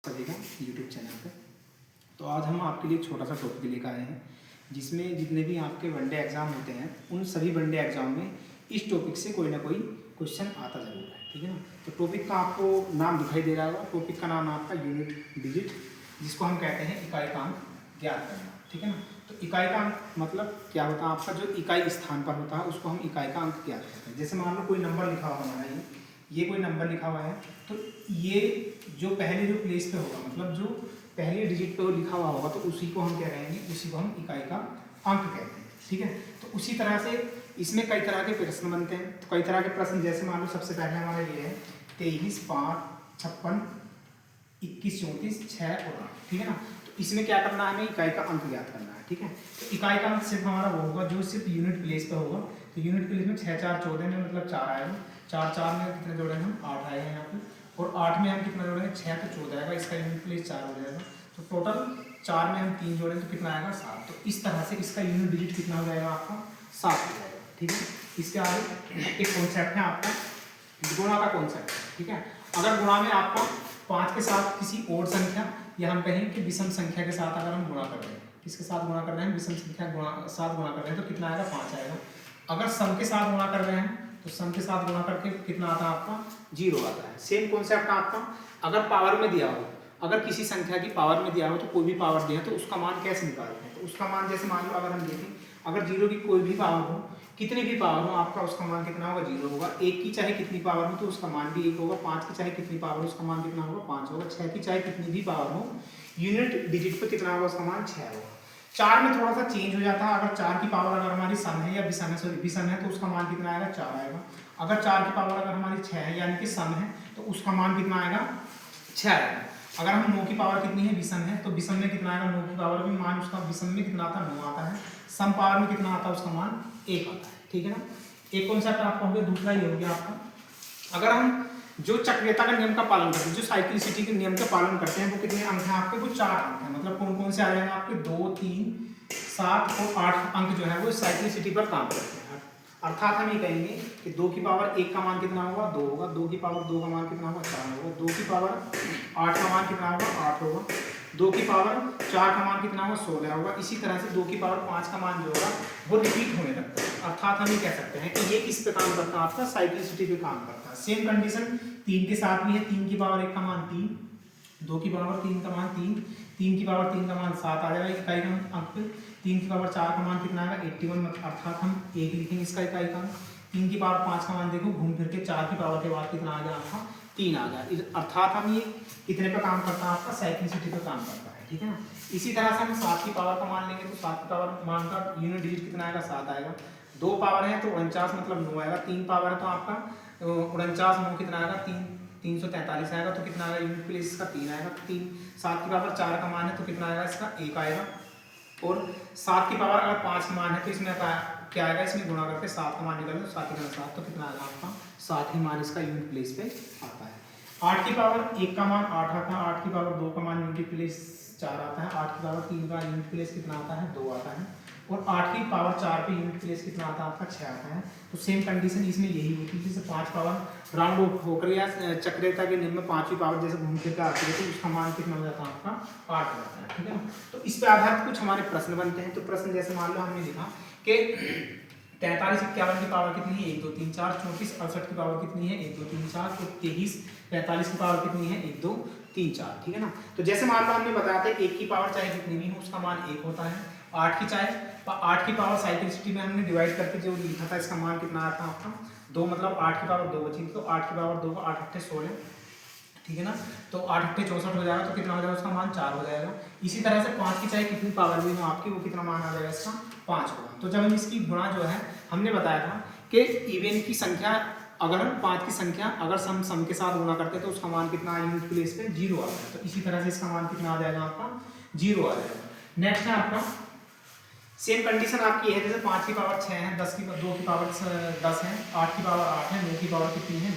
सभी का YouTube channel पे। तो आज हम आपके लिए छोटा सा टॉपिक लेकर आए हैं जिसमें जितने भी आपके वनडे एग्ज़ाम होते हैं उन सभी वनडे एग्ज़ाम में इस टॉपिक से कोई ना कोई क्वेश्चन आता ज़रूर है, ठीक है ना। तो टॉपिक का आपको नाम दिखाई दे रहा होगा। टॉपिक का नाम है आपका यूनिट डिजिट, जिसको हम कहते हैं इकाई का अंक ज्ञात करना, ठीक है ना। तो इकाई का अंक मतलब क्या होता है, आपका जो इकाई स्थान पर होता है उसको हम इकाई का अंक ज्ञात करते हैं। जैसे मान लो कोई नंबर लिखा हुआ हमारा ये कोई नंबर लिखा हुआ है, तो ये जो पहले जो प्लेस पे होगा, मतलब जो पहले डिजिट पे लिखा हुआ होगा, तो उसी को हम क्या कहेंगे, उसी को हम इकाई का अंक कहते हैं, ठीक है। तो उसी तरह से इसमें कई तरह के प्रश्न बनते हैं। तो कई तरह के प्रश्न, जैसे मान लो सबसे पहले हमारा ये है 23, 5, 56, 21, 34, 6 और 8, ठीक है ना। तो इसमें क्या करना है, हमें इकाई का अंक ज्ञात करना है, ठीक है। तो इकाई का अंक सिर्फ हमारा वो होगा जो सिर्फ यूनिट प्लेस पे होगा। तो यूनिट प्लेस में 6, 4, 14 में मतलब 4 आएगा। 4, 4 में कितने जोड़ेंगे हम, 8 आएगा यहाँ पे। और 8 में हम कितना जोड़ेंगे, 6 तो 14 आएगा, इसका यूनिट प्लेस 4 हो जाएगा। तो टोटल 4 में हम 3 जोड़ेंगे तो कितना आएगा, 7। तो इस तरह से इसका यूनिट डिजिट कितना हो जाएगा आपका, 7 हो जाएगा, ठीक है। इसके आगे एक कॉन्सेप्ट है आपका गुणा का कॉन्सेप्ट, ठीक है। अगर गुणा में आपका 5 के साथ किसी और संख्या, या हम कहें कि विषम संख्या के साथ अगर हम गुणा कर रहे हैं, किसके साथ गुणा कर रहे हैं, विषम संख्या साथ गुणा कर रहे हैं, तो कितना आएगा, 5 आएगा। अगर सम के साथ गुणा कर रहे हैं तो सम के साथ गुणा करके कितना आता है आपका, 0 आता है। सेम कॉन्सेप्ट आपका अगर पावर में दिया हो, अगर किसी संख्या की पावर में दिया हो, तो कोई भी पावर दिया तो उसका मान कैसे निकालते हैं। तो उसका मान जैसे मान लो अगर हम देखें, अगर 0 की कोई भी पावर हो, कितनी भी पावर हो, आपका उसका मान कितना होगा, 0 होगा। 1 की चाहे कितनी पावर हो तो उसका मान भी 1 होगा। 5 की चाहे कितनी पावर हो उसका मान कितना होगा, 5 होगा। 6 की चाहे कितनी भी पावर हो, यूनिट डिजिट पे कितना होगा, उसका मान 6 होगा। 4 में थोड़ा सा चेंज हो जाता है। अगर 4 की पावर अगर हमारी सम है या विषम है, सॉरी विषम है, तो उसका मान कितना आएगा, 4 आएगा। अगर 4 की पावर अगर हमारी 6 है यानी कि सम है, तो उसका मान कितना आएगा, 6 आएगा। अगर हम 9 की पावर कितनी है, विषम है, तो विषम में कितना आएगा, 9 की पावर में मान उसका विषम में कितना आता है, 9 आता है। सम पावर में कितना आता है, उसका मान 1 आता है, ठीक है ना। एक कॉन्सेप्ट आपका हो गया। दूसरा ये हो गया आपका, अगर हम जो चक्रीयता का नियम का पालन करते हैं, जो साइक्लिसिटी के नियम का पालन करते हैं, वो कितने अंक हैं आपके, वो 4 अंक हैं। मतलब कौन कौन से आ जाएंगे आपके, 2, 3, 7 और 8 अंक जो है वो साइक्लिसिटी पर काम करते हैं। अर्थात हम ये कहेंगे कि 2 की पावर 1 का मान कितना होगा, 2 होगा। 2 की पावर 2 का मान कितना होगा, 4 होगा। 2 की पावर 8 का मान कितना होगा, 8 होगा। 2 की पावर 4 का मान कितना होगा, 16 होगा। इसी तरह से 2 की पावर 5 का मान जो होगा वो रिपीट होने लगता है। अर्थात हम ये कह सकते हैं कि ये किस पे काम करता है, आपका साइक्लिसिटी पे काम करता है। सेम कंडीशन 3 के साथ भी है। 3 की पावर 1 का मान 3, 2 की पावर 3 का मान 3, 3 की पावर 3 का मान 7 आ जाएगा इकाई का अंक पे। 3 की पावर 4 का मान कितना आएगा, 81, अर्थात हम 1 लिखेंगे इसका इकाई का। 3 की पावर 5 का मान देखो घूम फिर के 4 की पावर के बाद कितना आ गया आपका, 3 आ गया। अर्थात हम ये कितने पे काम करता है, आपका साइक्लिसिटी पे काम करता है, ठीक है ना। इसी तरह से हम 7 की पावर का मान लेंगे, तो 7 की पावर मान का यूनिट डिजिट कितना आएगा, 7 आएगा। 2 पावर है तो 49 मतलब 9 आएगा। 3 पावर है तो आपका 49 9 कितना आएगा, 343 आएगा। तो कितना आएगा यूनिट प्लेस इसका, 3 आएगा। 7 की पावर 4 का मान है तो कितना आएगा इसका, 1 आएगा। और 7 की पावर अगर 5 का मान है तो इसमें क्या आएगा, इसमें गुणा करके 7 का मान निकालें तो 7 की 7, तो कितना आएगा आपका, 7 ही मान इसका यूनिट प्लेस पे आता है। 8 की पावर 1 का मान 8 आता है। 8 की पावर 2 का मान यूनिट प्लेस 4 आता है। 8 की पावर 3 का यूनिट प्लेस कितना आता है, 2 आता है। और 8 की पावर 4 पे यूनिट प्लेस कितना आता है आपका, 6 आता है। तो सेम कंडीशन इसमें यही होती है। जैसे 5 पावर राउंड ऑफ होकर या चक्रीयता के नियम में 5वीं पावर जैसे घूम फिर कर आती है, तो उसका मान कितना हो जाता है आपका, 8 हो जाता है, ठीक है ना। तो इस पे आधारित कुछ हमारे प्रश्न बनते हैं। तो प्रश्न जैसे मान लो हमने लिखा कि 43 51 की पावर कितनी है, 1 2 3 4। 34 68 की पावर कितनी है, 1 2 3 4। और 23 45 की पावर कितनी है, 1 2 3 4, ठीक है ना। तो जैसे मान लो हमने बताया था 1 की पावर चाहे कितनी भी हो उसका मान 1 होता है। 8 की पावर साइक्लिसिटी में हमने डिवाइड करके जो लिखा था इसका मान कितना आता है आपका, 2, मतलब 8 की पावर 2 बची। तो 8 की पावर 2 8 8 16, ठीक है ना। तो 8 8 64 हो जाएगा। तो कितना हो जाएगा, उसका मान 4 हो जाएगा। इसी तरह से 5 की चाहे कितनी पावर भी हो आपकी, वो कितना मान आ जाएगा इसका, 5 होगा। तो जब हम इसकी गुणा जो है हमने बताया था कि इवन की संख्या, अगर 5 की संख्या अगर सम के साथ गुणा करते हैं तो उसका मान कितना यूनिट प्लेस पे 0 आता है। तो इसी तरह से इसका मान कितना आ जाएगा आपका, 0 आ जाएगा। नेक्स्ट है आपका सेम कंडीशन आपकी है। जैसे 5 की पावर 6 है, 2 की पावर 10 है, 8 की पावर 8 है, 9 की पावर कितनी है।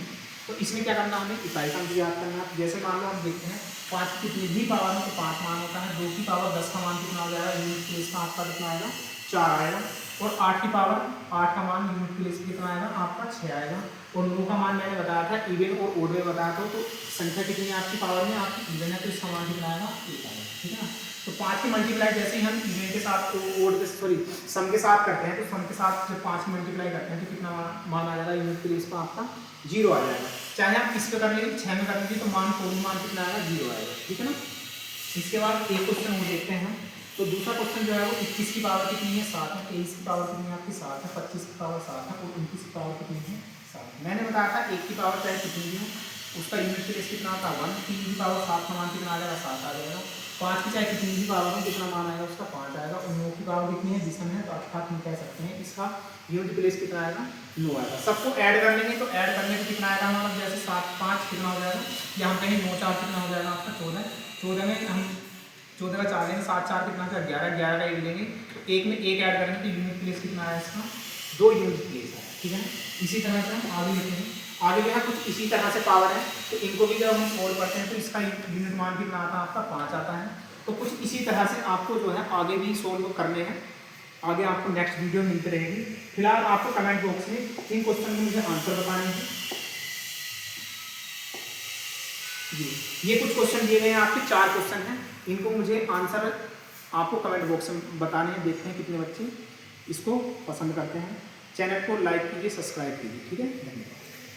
तो इसमें क्या करना, हमें इकाई का अंक ज्ञात करना है। जैसे मान लो हम देखते हैं 5 की कितनी भी पावर हो तो 5 मान होता है। 2 की पावर 10 का मान कितना हो जाएगा, यूनिट प्लेस का आपका कितना आएगा, 4 आएगा, और 8 की पावर 8 का मान यूनिट प्लेस पे कितना आएगा आपका 6 आएगा, और 9 का मान मैंने बताया था इवन और ओड में बताया था, तो संख्या कितनी है आपकी पावर में आपकी इवन है, तो इसका मान कितना आएगा 1 आएगा, ठीक है ना। तो 5 की मल्टीप्लाई जैसे ही हम इवन के साथ ओड के सॉरी सम के साथ करते हैं, तो सम के साथ जब 5 की मल्टीप्लाई करते हैं तो कितना मान आ जाएगा यूनिट प्लेस पर आपका 0 आ जाएगा। चाहे आप इस पे कर लेंगे 6 में कर लेंगे तो मान कोई मान कितना आएगा 0 आएगा, ठीक है ना। इसके बाद एक क्वेश्चन वो देखते हैं हम। तो दूसरा क्वेश्चन जो है वो 21 की पावर कितनी है 7 है, 23 की पावर कितनी है आपकी 7 है, 25 की पावर 7 है, और 29 की पावर कितनी है 7। मैंने बताया था 1 की पावर चाहे कितनी भी हो उसका यूनिट प्लेस कितना आता है 1, 3 की पावर 7 का मान कितना आ जाएगा 7 आ जाएगा, 5 की चाहे कितनी भी पावर हो कितना मान आएगा उसका 5 आएगा, और 9 की पावर कितनी है विषम है, तो अर्थात हम कह सकते हैं इसका यूनिट प्लेस कितना आएगा 9 आएगा। सबको ऐड कर लेंगे तो ऐड करने पर कितना आएगा हमारा, जैसे 7 5 कितना हो जाएगा, या हम कहेंगे 9 4 कितना हो जाएगा आपका 14, 14 में हम 14 का 4 लेंगे, 7 4 कितना का 11, 11 का 1 लेंगे, तो 1 में 1 ऐड करेंगे तो यूनिट प्लेस कितना आया इसका 2 यूनिट प्लेस है, ठीक है। इसी तरह से हम आगे लिखते हैं, आगे जो है कुछ इसी तरह से पावर है, तो इनको भी जब हम सोल्व करते हैं तो इसका यूनिट मान कितना आता है आपका 5 आता है। तो कुछ इसी तरह से आपको जो है आगे भी सोल्व करने हैं, आगे आपको नेक्स्ट वीडियो मिलती रहेगी। फिलहाल आपको कमेंट बॉक्स में इन क्वेश्चन के मुझे आंसर बताने हैं जी। ये कुछ क्वेश्चन दिए गए हैं आपके 4 क्वेश्चन हैं, इनको मुझे आंसर आपको कमेंट बॉक्स में बताने हैं, देखते हैं कितने बच्चे इसको पसंद करते हैं। चैनल को लाइक कीजिए, सब्सक्राइब कीजिए, ठीक है, धन्यवाद।